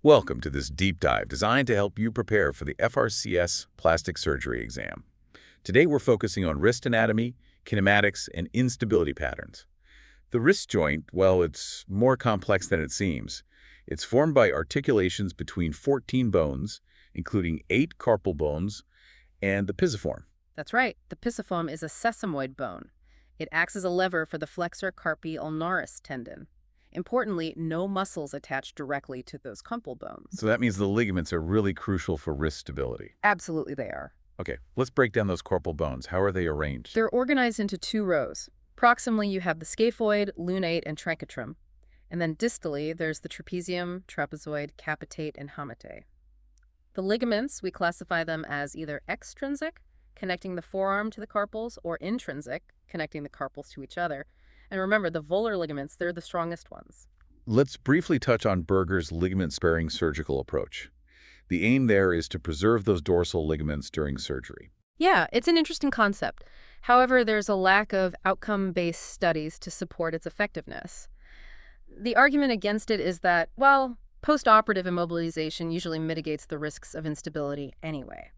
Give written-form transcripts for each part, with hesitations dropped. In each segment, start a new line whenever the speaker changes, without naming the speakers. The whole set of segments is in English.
Welcome to this deep dive designed to help you prepare for the FRCS plastic surgery exam. Today we're focusing on wrist anatomy, kinematics, and instability patterns. The wrist joint, well, it's more complex than it seems. It's formed by articulations between 14 bones, including 8 carpal bones, and the pisiform.
That's right. The pisiform is a sesamoid bone. It acts as a lever for the flexor carpi ulnaris tendon. Importantly, no muscles attach directly to those carpal bones.
So that means the ligaments are really crucial for wrist stability.
Absolutely they are.
Okay, let's break down those carpal bones. How are they arranged?
They're organized into 2 rows. Proximally, you have the scaphoid, lunate, and trichotrum. And then distally, there's the trapezium, trapezoid, capitate, and hamate. The ligaments, we classify them as either extrinsic, connecting the forearm to the carpals, or intrinsic, connecting the carpals to each other. And remember, the volar ligaments, they're the strongest ones.
Let's briefly touch on Berger's ligament-sparing surgical approach. The aim there is to preserve those dorsal ligaments during surgery.
Yeah, it's an interesting concept. However, there's a lack of outcome-based studies to support its effectiveness. The argument against it is that, well, post-operative immobilization usually mitigates the risks of instability anyway.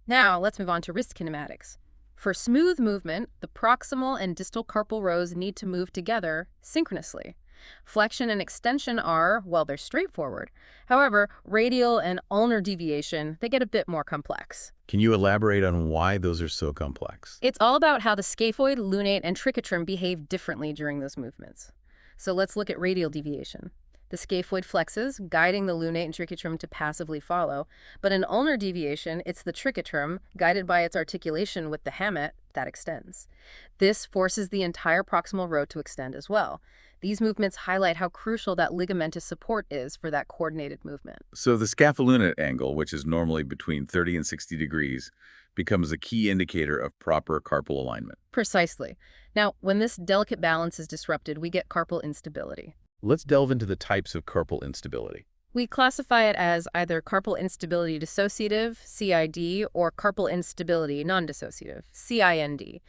Now, let's move on to wrist kinematics. For smooth movement, the proximal and distal carpal rows need to move together synchronously. Flexion and extension are, well, they're straightforward. However, radial and ulnar deviation, they get a bit more complex.
Can you elaborate on why those are so complex?
It's all about how the scaphoid, lunate, and trichotrum behave differently during those movements. So let's look at radial deviation. The scaphoid flexes, guiding the lunate and trichotrum to passively follow. But in ulnar deviation, it's the trichotrum, guided by its articulation with the hamate, that extends. This forces the entire proximal row to extend as well. These movements highlight how crucial that ligamentous support is for that coordinated movement.
So the scapholunate angle, which is normally between 30 and 60 degrees, becomes a key indicator of proper carpal alignment.
Precisely. Now, when this delicate balance is disrupted, we get carpal instability.
Let's delve into the types of carpal instability.
We classify it as either carpal instability dissociative, CID, or carpal instability non-dissociative, CIND.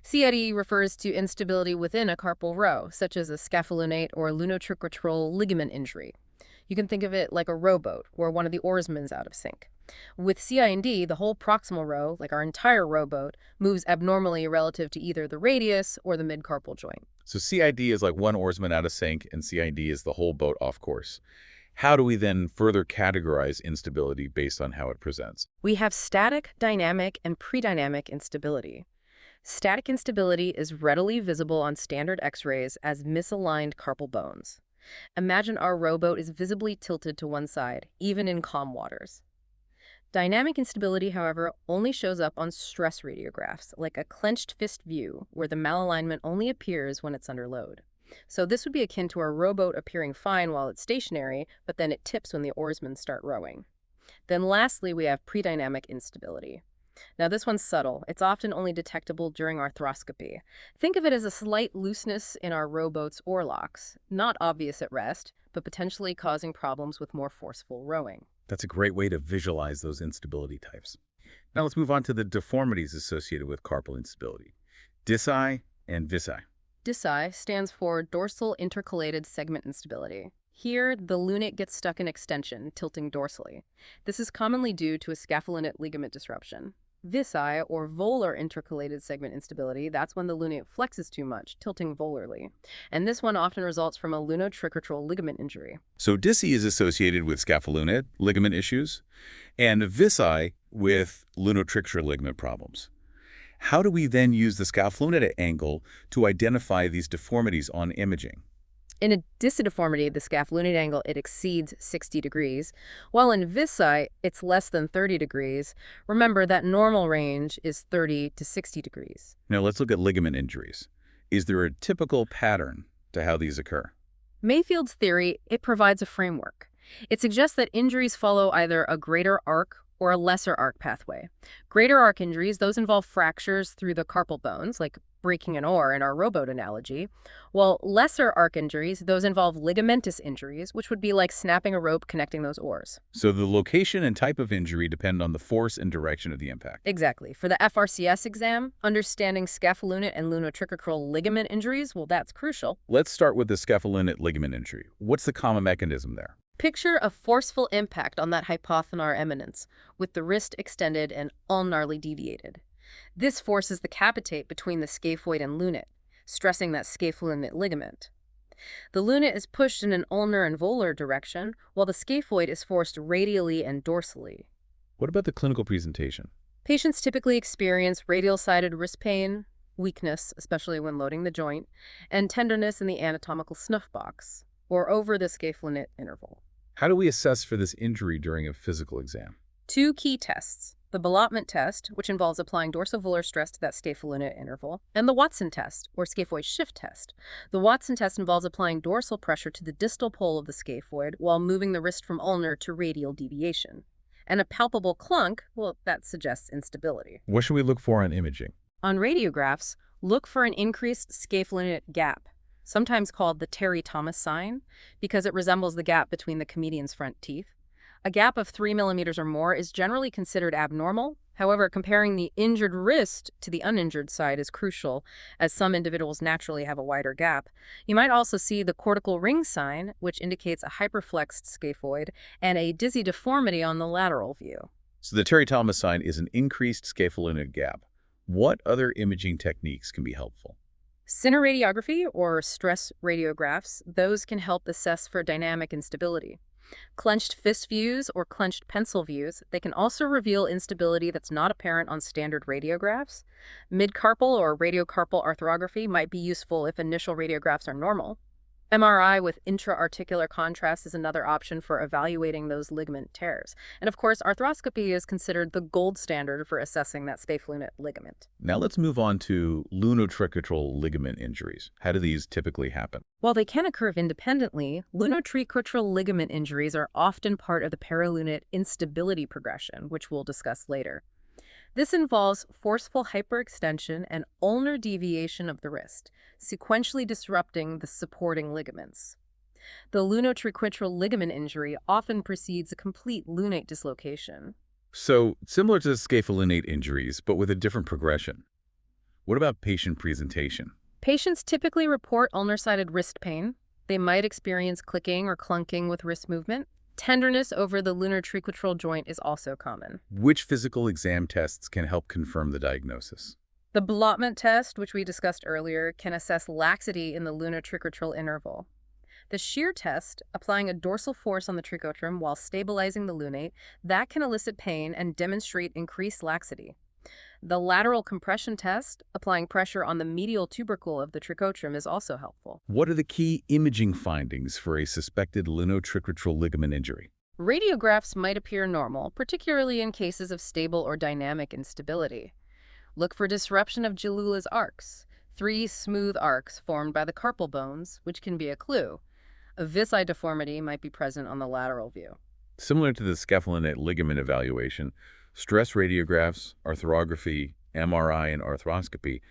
CID refers to instability within a carpal row, such as a scapholunate or lunotriquetral ligament injury. You can think of it like a rowboat, where one of the oarsmen's out of sync. With CIND, the whole proximal row, like our entire rowboat, moves abnormally relative to either the radius or the midcarpal joint.
So CID is like one oarsman out of sync, and CID is the whole boat off course. How do we then further categorize instability based on how it presents?
We have static, dynamic, and pre-dynamic instability. Static instability is readily visible on standard X-rays as misaligned carpal bones. Imagine our rowboat is visibly tilted to one side, even in calm waters. Dynamic instability, however, only shows up on stress radiographs, like a clenched fist view, where the malalignment only appears when it's under load. So this would be akin to a rowboat appearing fine while it's stationary, but then it tips when the oarsmen start rowing. Then lastly, we have pre-dynamic instability. Now this one's subtle. It's often only detectable during arthroscopy. Think of it as a slight looseness in our rowboat's oarlocks, not obvious at rest, but potentially causing problems with more forceful rowing.
That's a great way to visualize those instability types. Now let's move on to the deformities associated with carpal instability. Disci and visci.
Disci stands for dorsal intercalated segment instability. Here, the lunate gets stuck in extension, tilting dorsally. This is commonly due to a scapholunate ligament disruption. Visci, or volar intercalated segment instability, that's when the lunate flexes too much, tilting volarly. And this one often results from a lunotriquetral ligament injury.
So disci is associated with scapholunate ligament issues, and visci with lunotriquetral ligament problems. How do we then use the scapholunate angle to identify these deformities on imaging?
In a discideformity, the scapholunate angle, it exceeds 60 degrees, while in visci, it's less than 30 degrees. Remember that normal range is 30 to 60 degrees.
Now let's look at ligament injuries. Is there a typical pattern to how these occur?
Mayfield's theory, it provides a framework. It suggests that injuries follow either a greater arc or a lesser arc pathway. Greater arc injuries, those involve fractures through the carpal bones, like breaking an oar in our rowboat analogy, while lesser arc injuries, those involve ligamentous injuries, which would be like snapping a rope connecting those oars.
So the location and type of injury depend on the force and direction of the impact.
Exactly. For the FRCS exam, understanding scapholunate and lunotriquetral ligament injuries, well, that's crucial.
Let's start with the scapholunate ligament injury. What's the common mechanism there?
Picture a forceful impact on that hypothenar eminence, with the wrist extended and ulnarly deviated. This forces the capitate between the scaphoid and lunate, stressing that scapholunate ligament. The lunate is pushed in an ulnar and volar direction, while the scaphoid is forced radially and dorsally.
What about the clinical presentation?
Patients typically experience radial-sided wrist pain, weakness, especially when loading the joint, and tenderness in the anatomical snuff box, or over the scapholunate interval.
How do we assess for this injury during a physical exam?
Two key tests: the ballottement test, which involves applying dorsovolar stress to that scapholunate interval, and the Watson test, or scaphoid shift test. The Watson test involves applying dorsal pressure to the distal pole of the scaphoid while moving the wrist from ulnar to radial deviation. And a palpable clunk, well, that suggests instability.
What should we look for on imaging?
On radiographs, look for an increased scapholunate gap, sometimes called the Terry-Thomas sign, because it resembles the gap between the comedian's front teeth. A gap of 3 millimeters or more is generally considered abnormal. However, comparing the injured wrist to the uninjured side is crucial, as some individuals naturally have a wider gap. You might also see the cortical ring sign, which indicates a hyperflexed scaphoid, and a dizzy deformity on the lateral view.
So the Terry-Thomas sign is an increased scapholunate gap. What other imaging techniques can be helpful?
Cineradiography, or stress radiographs, those can help assess for dynamic instability. Clenched fist views or clenched pencil views, they can also reveal instability that's not apparent on standard radiographs. Midcarpal or radiocarpal arthrography might be useful if initial radiographs are normal. MRI with intra-articular contrast is another option for evaluating those ligament tears. And of course, arthroscopy is considered the gold standard for assessing that scapholunate ligament.
Now let's move on to lunotricutal ligament injuries. How do these typically happen?
While they can occur independently, lunotricutal ligament injuries are often part of the paralunate instability progression, which we'll discuss later. This involves forceful hyperextension and ulnar deviation of the wrist, sequentially disrupting the supporting ligaments. The lunotricutal ligament injury often precedes a complete lunate dislocation.
So, similar to scapholunate injuries, but with a different progression. What about patient presentation?
Patients typically report ulnar-sided wrist pain. They might experience clicking or clunking with wrist movement. Tenderness over the lunotricutal joint is also common.
Which physical exam tests can help confirm the diagnosis?
The ballottement test, which we discussed earlier, can assess laxity in the lunotricutal interval. The shear test, applying a dorsal force on the trichotrum while stabilizing the lunate, that can elicit pain and demonstrate increased laxity. The lateral compression test, applying pressure on the medial tubercle of the trichotrum, is also helpful.
What are the key imaging findings for a suspected lunotricutal ligament injury?
Radiographs might appear normal, particularly in cases of stable or dynamic instability. Look for disruption of Jalula's arcs, 3 smooth arcs formed by the carpal bones, which can be a clue. A visci deformity might be present on the lateral view.
Similar to the scapholunate ligament evaluation, stress radiographs, arthrography, MRI, and arthroscopy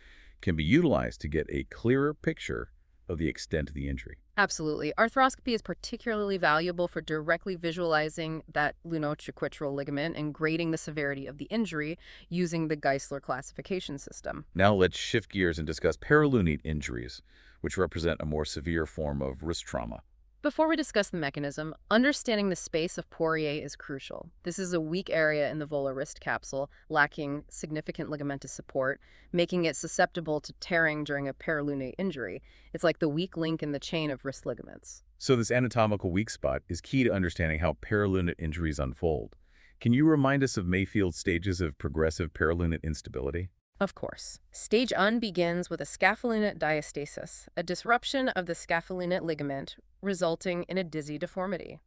can be utilized to get a clearer picture of the extent of the injury.
Absolutely. Arthroscopy is particularly valuable for directly visualizing that lunotricutal ligament and grading the severity of the injury using the Geisler classification system.
Now let's shift gears and discuss paralunate injuries, which represent a more severe form of wrist trauma.
Before we discuss the mechanism, understanding the space of Poirier is crucial. This is a weak area in the volar wrist capsule, lacking significant ligamentous support, making it susceptible to tearing during a paralunate injury. It's like the weak link in the chain of wrist ligaments.
So this anatomical weak spot is key to understanding how paralunate injuries unfold. Can you remind us of Mayfield's stages of progressive paralunate instability?
Of course. Stage 1 begins with a scapholunate diastasis, a disruption of the scapholunate ligament, resulting in a dizzy deformity.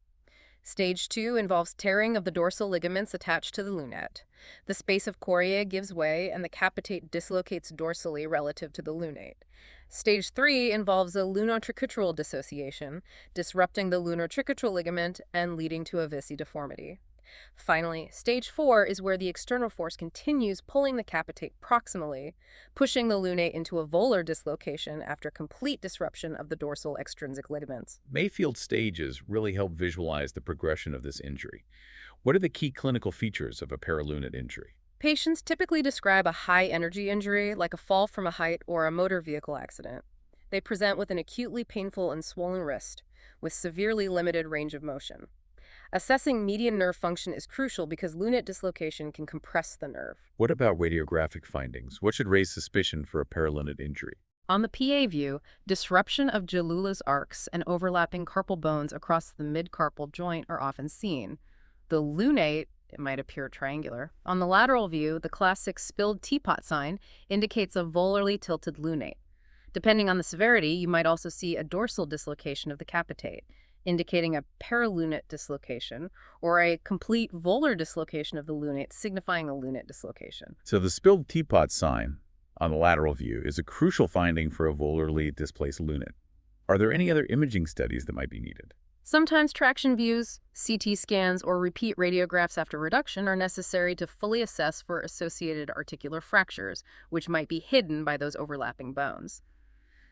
Stage 2 involves tearing of the dorsal ligaments attached to the lunate. The space of chorea gives way and the capitate dislocates dorsally relative to the lunate. Stage 3 involves a lunotricutal dissociation, disrupting the lunotricutal ligament and leading to a visci deformity. Finally, stage 4 is where the external force continues pulling the capitate proximally, pushing the lunate into a volar dislocation after complete disruption of the dorsal extrinsic ligaments.
Mayfield stages really help visualize the progression of this injury. What are the key clinical features of a paralunate injury?
Patients typically describe a high-energy injury, like a fall from a height or a motor vehicle accident. They present with an acutely painful and swollen wrist, with severely limited range of motion. Assessing median nerve function is crucial because lunate dislocation can compress the nerve.
What about radiographic findings? What should raise suspicion for a paralunate injury?
On the PA view, disruption of Jalula's arcs and overlapping carpal bones across the mid-carpal joint are often seen. The lunate, it might appear triangular. On the lateral view, the classic spilled teapot sign indicates a volarly tilted lunate. Depending on the severity, you might also see a dorsal dislocation of the capitate, indicating a paralunate dislocation, or a complete volar dislocation of the lunate, signifying a lunate dislocation.
So the spilled teapot sign on the lateral view is a crucial finding for a volarly displaced lunate. Are there any other imaging studies that might be needed?
Sometimes traction views, CT scans, or repeat radiographs after reduction are necessary to fully assess for associated articular fractures, which might be hidden by those overlapping bones.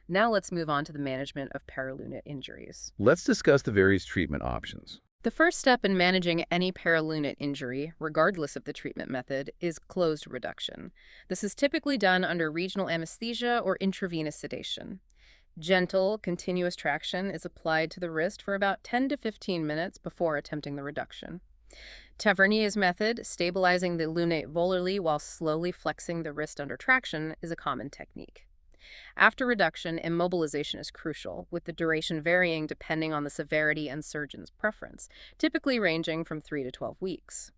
Now let's move on to the management of paralunate injuries.
Let's discuss the various treatment options.
The first step in managing any paralunate injury, regardless of the treatment method, is closed reduction. This is typically done under regional anesthesia or intravenous sedation. Gentle, continuous traction is applied to the wrist for about 10 to 15 minutes before attempting the reduction. Tavernier's method, stabilizing the lunate volarly while slowly flexing the wrist under traction, is a common technique. After reduction, immobilization is crucial, with the duration varying depending on the severity and surgeon's preference, typically ranging from 3 to 12 weeks.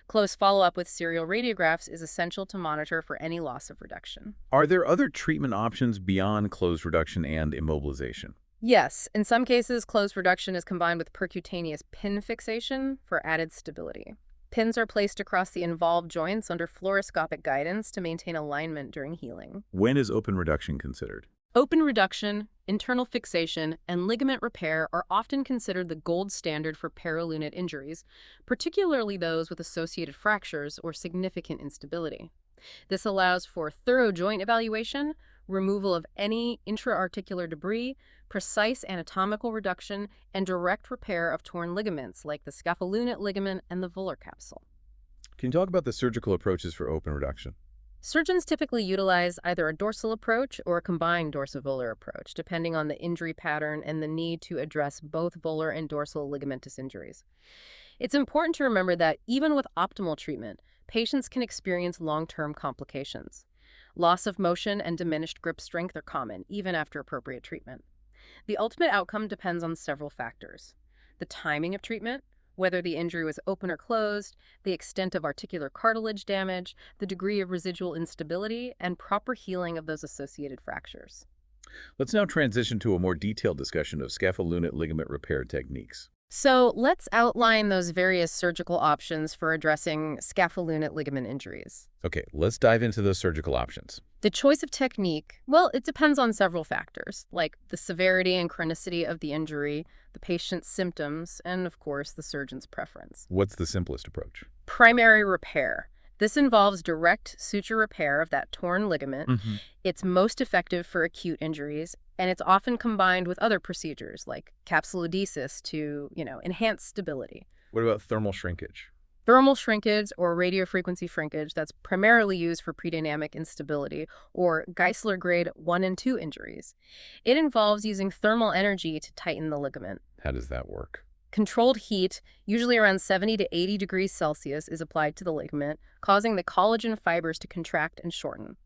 Close follow-up with serial radiographs is essential to monitor for any loss of reduction.
Are there other treatment options beyond closed reduction and immobilization?
Yes, in some cases, closed reduction is combined with percutaneous pin fixation for added stability. Pins are placed across the involved joints under fluoroscopic guidance to maintain alignment during healing.
When is open reduction considered?
Open reduction, internal fixation, and ligament repair are often considered the gold standard for paralunate injuries, particularly those with associated fractures or significant instability. This allows for thorough joint evaluation, removal of any intra-articular debris, precise anatomical reduction, and direct repair of torn ligaments like the scapholunate ligament and the volar capsule.
Can you talk about the surgical approaches for open reduction?
Surgeons typically utilize either a dorsal approach or a combined dorsivolar approach, depending on the injury pattern and the need to address both volar and dorsal ligamentous injuries. It's important to remember that even with optimal treatment, patients can experience long-term complications. Loss of motion and diminished grip strength are common, even after appropriate treatment. The ultimate outcome depends on several factors: the timing of treatment, whether the injury was open or closed, the extent of articular cartilage damage, the degree of residual instability, and proper healing of those associated fractures.
Let's now transition to a more detailed discussion of scapholunate ligament repair techniques.
So let's outline those various surgical options for addressing scapholunate ligament injuries.
Okay, let's dive into those surgical options.
The choice of technique, well, it depends on several factors, like the severity and chronicity of the injury, the patient's symptoms, and of course, the surgeon's preference.
What's the simplest approach?
Primary repair. This involves direct suture repair of that torn ligament. It's most effective for acute injuries, and it's often combined with other procedures like capsulodesis to, enhance stability.
What about thermal shrinkage?
Thermal shrinkage or radiofrequency shrinkage that's primarily used for predynamic instability or Geisler grade 1 and 2 injuries. It involves using thermal energy to tighten the ligament.
How does that work?
Controlled heat, usually around 70 to 80 degrees Celsius, is applied to the ligament, causing the collagen fibers to contract and shorten.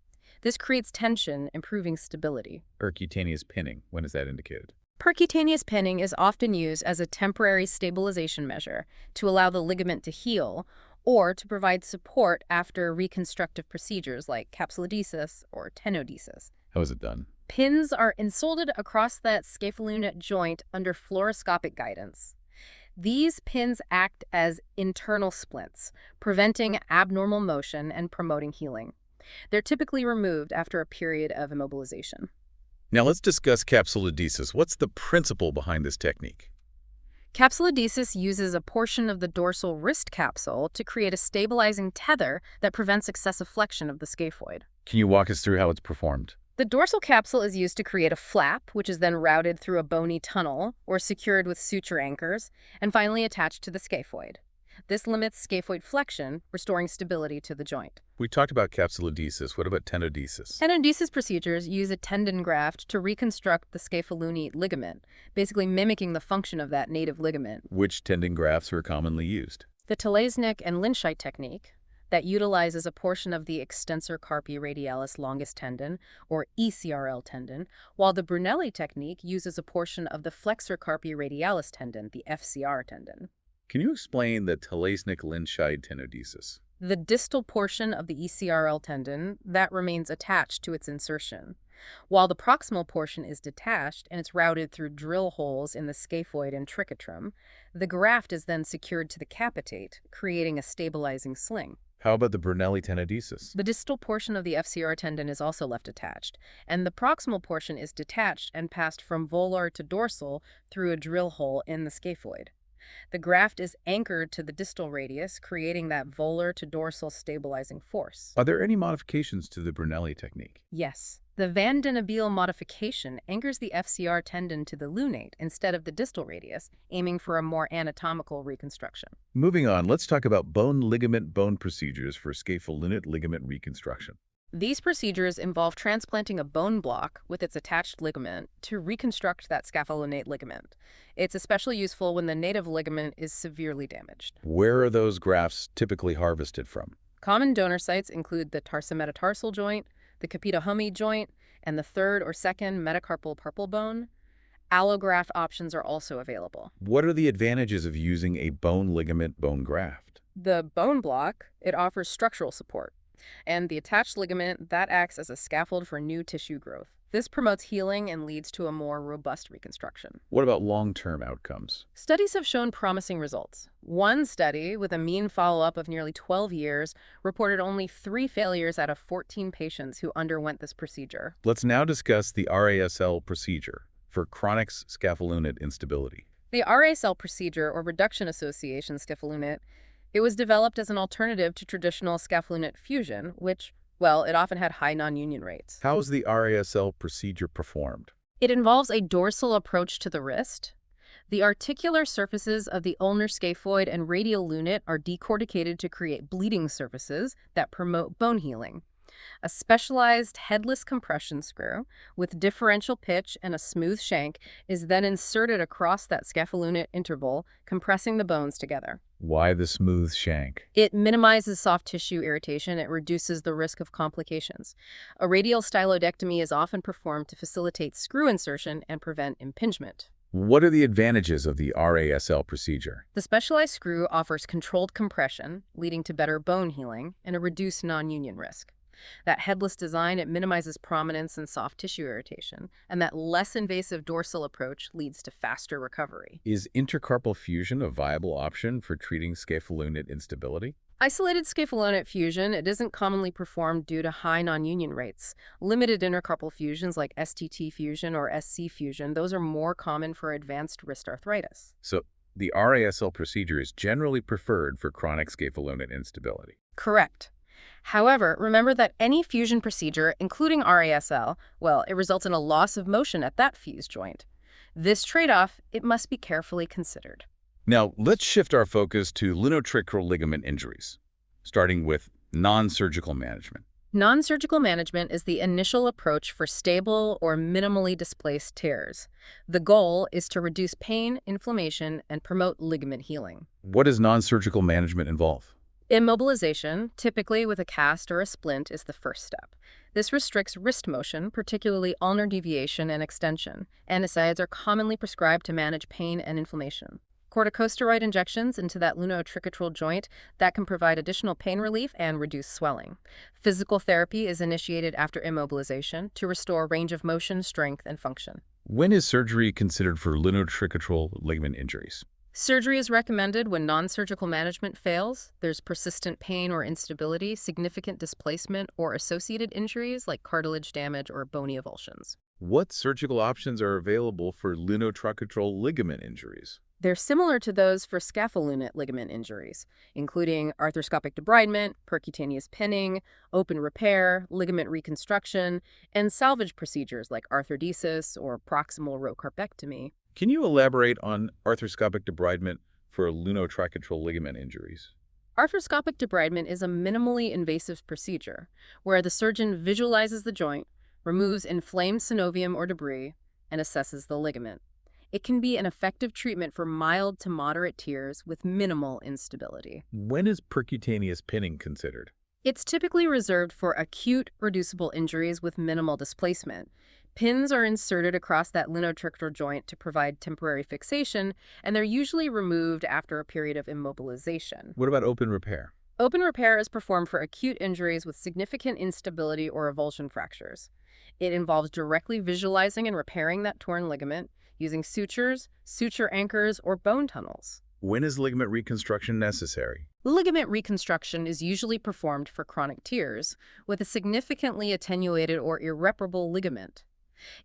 This creates tension, improving stability.
Percutaneous pinning, when is that indicated?
Percutaneous pinning is often used as a temporary stabilization measure to allow the ligament to heal or to provide support after reconstructive procedures like capsulodesis or tenodesis.
How is it done?
Pins are inserted across that scapholunate joint under fluoroscopic guidance. These pins act as internal splints, preventing abnormal motion and promoting healing. They're typically removed after a period of immobilization.
Now let's discuss capsulodesis. What's the principle behind this technique?
Capsulodesis uses a portion of the dorsal wrist capsule to create a stabilizing tether that prevents excessive flexion of the scaphoid.
Can you walk us through how it's performed?
The dorsal capsule is used to create a flap, which is then routed through a bony tunnel or secured with suture anchors, and finally attached to the scaphoid. This limits scaphoid flexion, restoring stability to the joint.
We talked about capsulodesis. What about tenodesis?
Tenodesis procedures use a tendon graft to reconstruct the scapholunate ligament, basically mimicking the function of that native ligament.
Which tendon grafts are commonly used?
The Telesnik and Lynchite technique that utilizes a portion of the extensor carpi radialis longus tendon, or ECRL tendon, while the Brunelli technique uses a portion of the flexor carpi radialis tendon, the FCR tendon.
Can you explain the Telesnik-Lynchite tenodesis?
The distal portion of the ECRL tendon that remains attached to its insertion, while the proximal portion is detached and it's routed through drill holes in the scaphoid and trichotrum. The graft is then secured to the capitate, creating a stabilizing sling.
How about the Brunelli tenodesis?
The distal portion of the FCR tendon is also left attached, and the proximal portion is detached and passed from volar to dorsal through a drill hole in the scaphoid. The graft is anchored to the distal radius, creating that volar to dorsal stabilizing force.
Are there any modifications to the Brunelli technique?
Yes. The Van den Abele modification anchors the FCR tendon to the lunate instead of the distal radius, aiming for a more anatomical reconstruction.
Moving on, let's talk about bone ligament bone procedures for scapholunate ligament reconstruction.
These procedures involve transplanting a bone block with its attached ligament to reconstruct that scapholunate ligament. It's especially useful when the native ligament is severely damaged.
Where are those grafts typically harvested from?
Common donor sites include the tarsometatarsal joint, the capitahumii joint, and the third or second metacarpal purple bone. Allograft options are also available.
What are the advantages of using a bone ligament bone graft?
The bone block, it offers structural support, and the attached ligament, that acts as a scaffold for new tissue growth. This promotes healing and leads to a more robust reconstruction.
What about long-term outcomes?
Studies have shown promising results. One study, with a mean follow-up of nearly 12 years, reported only 3 failures out of 14 patients who underwent this procedure.
Let's now discuss the RASL procedure for chronic scapholunate instability.
The RASL procedure, or reduction association scapholunate, it was developed as an alternative to traditional scapholunate fusion, which, well, it often had high non-union rates.
How is the RASL procedure performed?
It involves a dorsal approach to the wrist. The articular surfaces of the ulnar scaphoid and radial lunate are decorticated to create bleeding surfaces that promote bone healing. A specialized headless compression screw with differential pitch and a smooth shank is then inserted across that scapholunate interval, compressing the bones together.
Why the smooth shank?
It minimizes soft tissue irritation. It reduces the risk of complications. A radial stylodectomy is often performed to facilitate screw insertion and prevent impingement.
What are the advantages of the RASL procedure?
The specialized screw offers controlled compression, leading to better bone healing and a reduced non-union risk. That headless design, it minimizes prominence and soft tissue irritation, and that less invasive dorsal approach leads to faster recovery.
Is intercarpal fusion a viable option for treating scapholunate instability?
Isolated scapholunate fusion, it isn't commonly performed due to high non-union rates. Limited intercarpal fusions like STT fusion or SC fusion, those are more common for advanced wrist arthritis.
So the RASL procedure is generally preferred for chronic scapholunate instability.
Correct. However, remember that any fusion procedure, including RASL, well, it results in a loss of motion at that fused joint. This trade-off, it must be carefully considered.
Now, let's shift our focus to lunotrichral ligament injuries, starting with non-surgical management.
Non-surgical management is the initial approach for stable or minimally displaced tears. The goal is to reduce pain, inflammation, and promote ligament healing.
What does non-surgical management involve?
Immobilization, typically with a cast or a splint, is the first step. This restricts wrist motion, particularly ulnar deviation and extension. NSAIDs are commonly prescribed to manage pain and inflammation. Corticosteroid injections into that lunotrichotral joint that can provide additional pain relief and reduce swelling. Physical therapy is initiated after immobilization to restore range of motion, strength, and function.
When is surgery considered for lunotrichotral ligament injuries?
Surgery is recommended when non-surgical management fails, there's persistent pain or instability, significant displacement, or associated injuries like cartilage damage or bony avulsions.
What surgical options are available for lunotrichotral ligament injuries?
They're similar to those for scapholunate ligament injuries, including arthroscopic debridement, percutaneous pinning, open repair, ligament reconstruction, and salvage procedures like arthrodesis or proximal row carpectomy.
Can you elaborate on arthroscopic debridement for lunotricutal ligament injuries?
Arthroscopic debridement is a minimally invasive procedure where the surgeon visualizes the joint, removes inflamed synovium or debris, and assesses the ligament. It can be an effective treatment for mild to moderate tears with minimal instability.
When is percutaneous pinning considered?
It's typically reserved for acute reducible injuries with minimal displacement. Pins are inserted across that lunotricutal joint to provide temporary fixation, and they're usually removed after a period of immobilization.
What about open repair?
Open repair is performed for acute injuries with significant instability or avulsion fractures. It involves directly visualizing and repairing that torn ligament using sutures, suture anchors, or bone tunnels.
When is ligament reconstruction necessary?
Ligament reconstruction is usually performed for chronic tears with a significantly attenuated or irreparable ligament.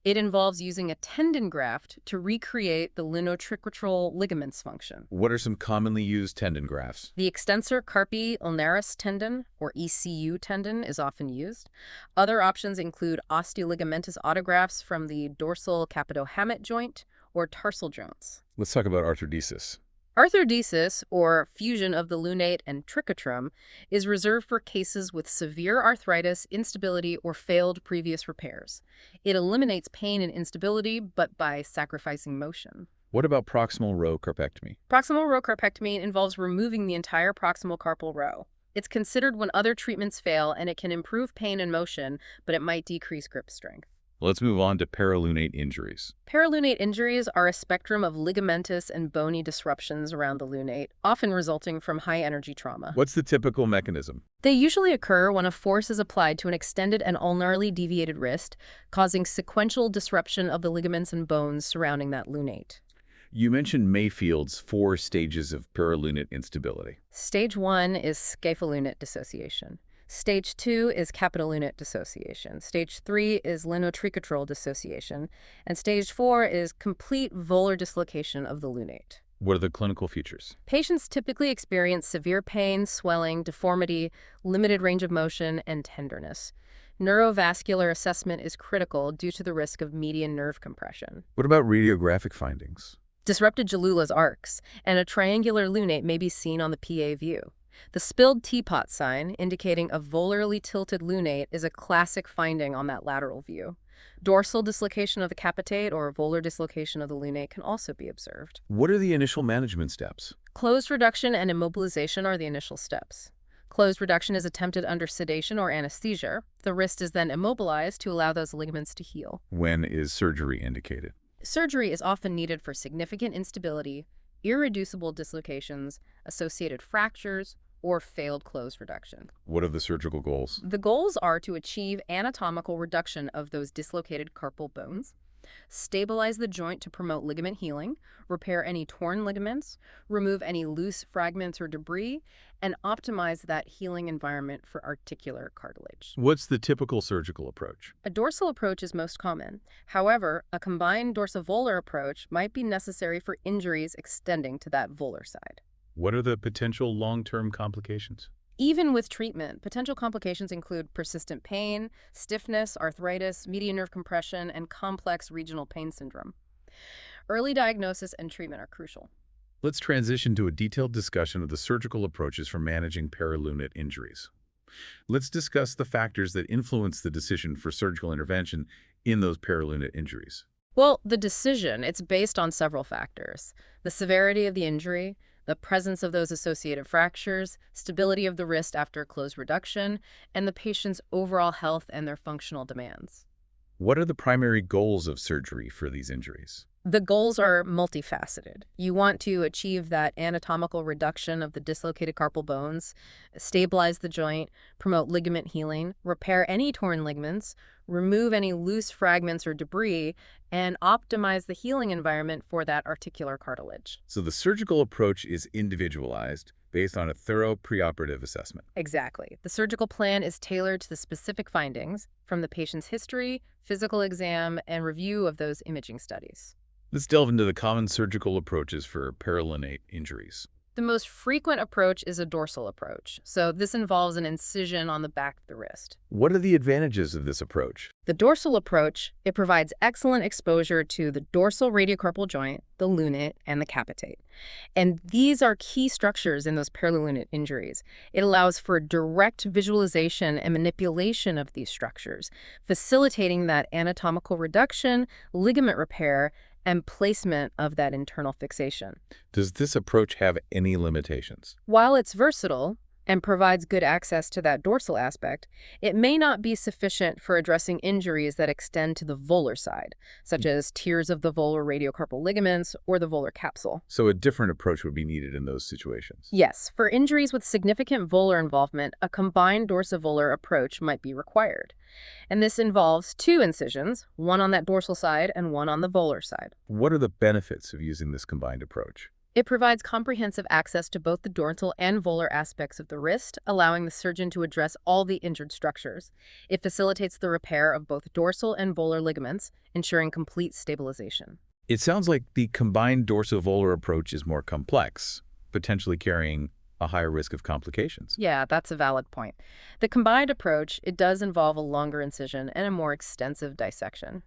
It involves using a tendon graft to recreate the lunotricutal ligament's function.
What are some commonly used tendon grafts?
The extensor carpi ulnaris tendon, or ECU tendon, is often used. Other options include osteoligamentous autografts from the dorsal capitohamate joint or tarsal joints.
Let's talk about arthrodesis.
Arthrodesis, or fusion of the lunate and tricutum, is reserved for cases with severe arthritis, instability, or failed previous repairs. It eliminates pain and instability, but by sacrificing motion.
What about proximal row carpectomy?
Proximal row carpectomy involves removing the entire proximal carpal row. It's considered when other treatments fail, and it can improve pain and motion, but it might decrease grip strength.
Let's move on to paralunate injuries.
Paralunate injuries are a spectrum of ligamentous and bony disruptions around the lunate, often resulting from high-energy trauma.
What's the typical mechanism?
They usually occur when a force is applied to an extended and ulnarly deviated wrist, causing sequential disruption of the ligaments and bones surrounding that lunate.
You mentioned Mayfield's 4 stages of paralunate instability.
Stage 1 is scapholunate dissociation. Stage 2 is capitolunate dissociation. Stage 3 is lunotricutal dissociation. And Stage 4 is complete volar dislocation of the lunate.
What are the clinical features?
Patients typically experience severe pain, swelling, deformity, limited range of motion, and tenderness. Neurovascular assessment is critical due to the risk of median nerve compression.
What about radiographic findings?
Disrupted Jalula's arcs, and a triangular lunate may be seen on the PA view. The spilled teapot sign, indicating a volarly tilted lunate, is a classic finding on that lateral view. Dorsal dislocation of the capitate or volar dislocation of the lunate can also be observed.
What are the initial management steps?
Closed reduction and immobilization are the initial steps. Closed reduction is attempted under sedation or anesthesia. The wrist is then immobilized to allow those ligaments to heal.
When is surgery indicated?
Surgery is often needed for significant instability, irreducible dislocations, associated fractures, or failed closed reduction.
What are the surgical goals?
The goals are to achieve anatomical reduction of those dislocated carpal bones, stabilize the joint to promote ligament healing, repair any torn ligaments, remove any loose fragments or debris, and optimize that healing environment for articular cartilage.
What's the typical surgical approach?
A dorsal approach is most common. However, a combined dorsavolar approach might be necessary for injuries extending to that volar side.
What are the potential long-term complications?
Even with treatment, potential complications include persistent pain, stiffness, arthritis, median nerve compression, and complex regional pain syndrome. Early diagnosis and treatment are crucial.
Let's transition to a detailed discussion of the surgical approaches for managing paralunate injuries. Let's discuss the factors that influence the decision for surgical intervention in those paralunate injuries.
Well, the decision, it's based on several factors. The severity of the injury, the presence of those associated fractures, stability of the wrist after closed reduction, and the patient's overall health and their functional demands.
What are the primary goals of surgery for these injuries?
The goals are multifaceted. You want to achieve that anatomical reduction of the dislocated carpal bones, stabilize the joint, promote ligament healing, repair any torn ligaments, remove any loose fragments or debris, and optimize the healing environment for that articular cartilage.
So the surgical approach is individualized based on a thorough preoperative assessment.
Exactly. The surgical plan is tailored to the specific findings from the patient's history, physical exam, and review of those imaging studies.
Let's delve into the common surgical approaches for paralunate injuries.
The most frequent approach is a dorsal approach, so this involves an incision on the back of the wrist.
What are the advantages of this approach?
The dorsal approach, it provides excellent exposure to the dorsal radiocarpal joint, the lunate, and the capitate. And these are key structures in those perilunate injuries. It allows for direct visualization and manipulation of these structures, facilitating that anatomical reduction, ligament repair, and placement of that internal fixation.
Does this approach have any limitations?
While it's versatile and provides good access to that dorsal aspect, it may not be sufficient for addressing injuries that extend to the volar side, such as tears of the volar radiocarpal ligaments or the volar capsule.
So a different approach would be needed in those situations.
Yes, for injuries with significant volar involvement, a combined dorsavolar approach might be required. And this involves two incisions, one on that dorsal side and one on the volar side.
What are the benefits of using this combined approach?
It provides comprehensive access to both the dorsal and volar aspects of the wrist, allowing the surgeon to address all the injured structures. It facilitates the repair of both dorsal and volar ligaments, ensuring complete stabilization.
It sounds like the combined dorsavolar approach is more complex, potentially carrying a higher risk of complications.
Yeah, that's a valid point. The combined approach, it does involve a longer incision and a more extensive dissection.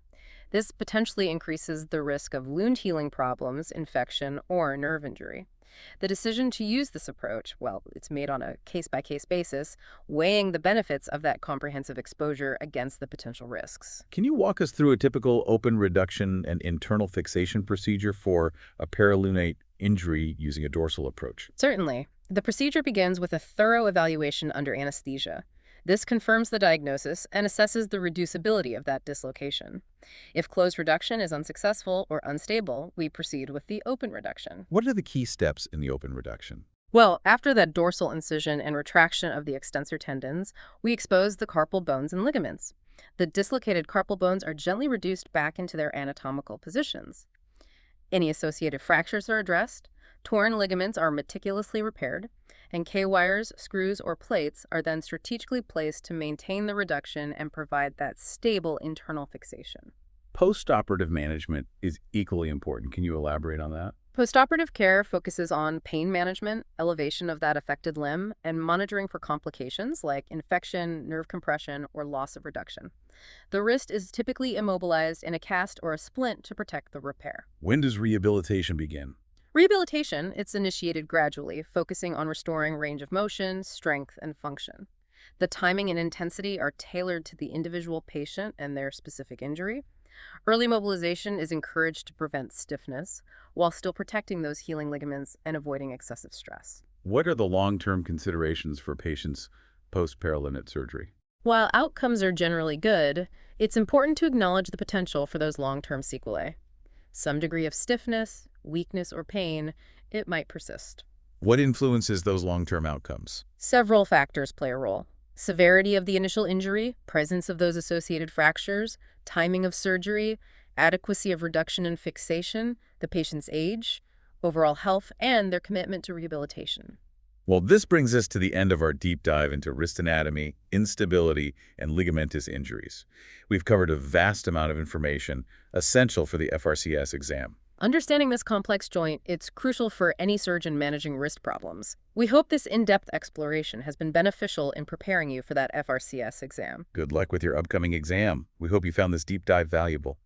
This potentially increases the risk of wound healing problems, infection, or nerve injury. The decision to use this approach, well, it's made on a case-by-case basis, weighing the benefits of that comprehensive exposure against the potential risks.
Can you walk us through a typical open reduction and internal fixation procedure for a perilunate injury using a dorsal approach?
Certainly. The procedure begins with a thorough evaluation under anesthesia. This confirms the diagnosis and assesses the reducibility of that dislocation. If closed reduction is unsuccessful or unstable, we proceed with the open reduction.
What are the key steps in the open reduction?
Well, after that dorsal incision and retraction of the extensor tendons, we expose the carpal bones and ligaments. The dislocated carpal bones are gently reduced back into their anatomical positions. Any associated fractures are addressed, torn ligaments are meticulously repaired, and K-wires, screws, or plates are then strategically placed to maintain the reduction and provide that stable internal fixation.
Post-operative management is equally important. Can you elaborate on that?
Postoperative care focuses on pain management, elevation of that affected limb, and monitoring for complications like infection, nerve compression, or loss of reduction. The wrist is typically immobilized in a cast or a splint to protect the repair.
When does rehabilitation begin?
Rehabilitation, it's initiated gradually, focusing on restoring range of motion, strength, and function. The timing and intensity are tailored to the individual patient and their specific injury. Early mobilization is encouraged to prevent stiffness, while still protecting those healing ligaments and avoiding excessive stress.
What are the long-term considerations for patients post-perilunate surgery?
While outcomes are generally good, it's important to acknowledge the potential for those long-term sequelae. Some degree of stiffness, weakness, or pain, it might persist.
What influences those long-term outcomes?
Several factors play a role. Severity of the initial injury, presence of those associated fractures, timing of surgery, adequacy of reduction and fixation, the patient's age, overall health, and their commitment to rehabilitation.
Well, this brings us to the end of our deep dive into wrist anatomy, instability, and ligamentous injuries. We've covered a vast amount of information essential for the FRCS exam.
Understanding this complex joint, it's crucial for any surgeon managing wrist problems. We hope this in-depth exploration has been beneficial in preparing you for that FRCS exam.
Good luck with your upcoming exam. We hope you found this deep dive valuable.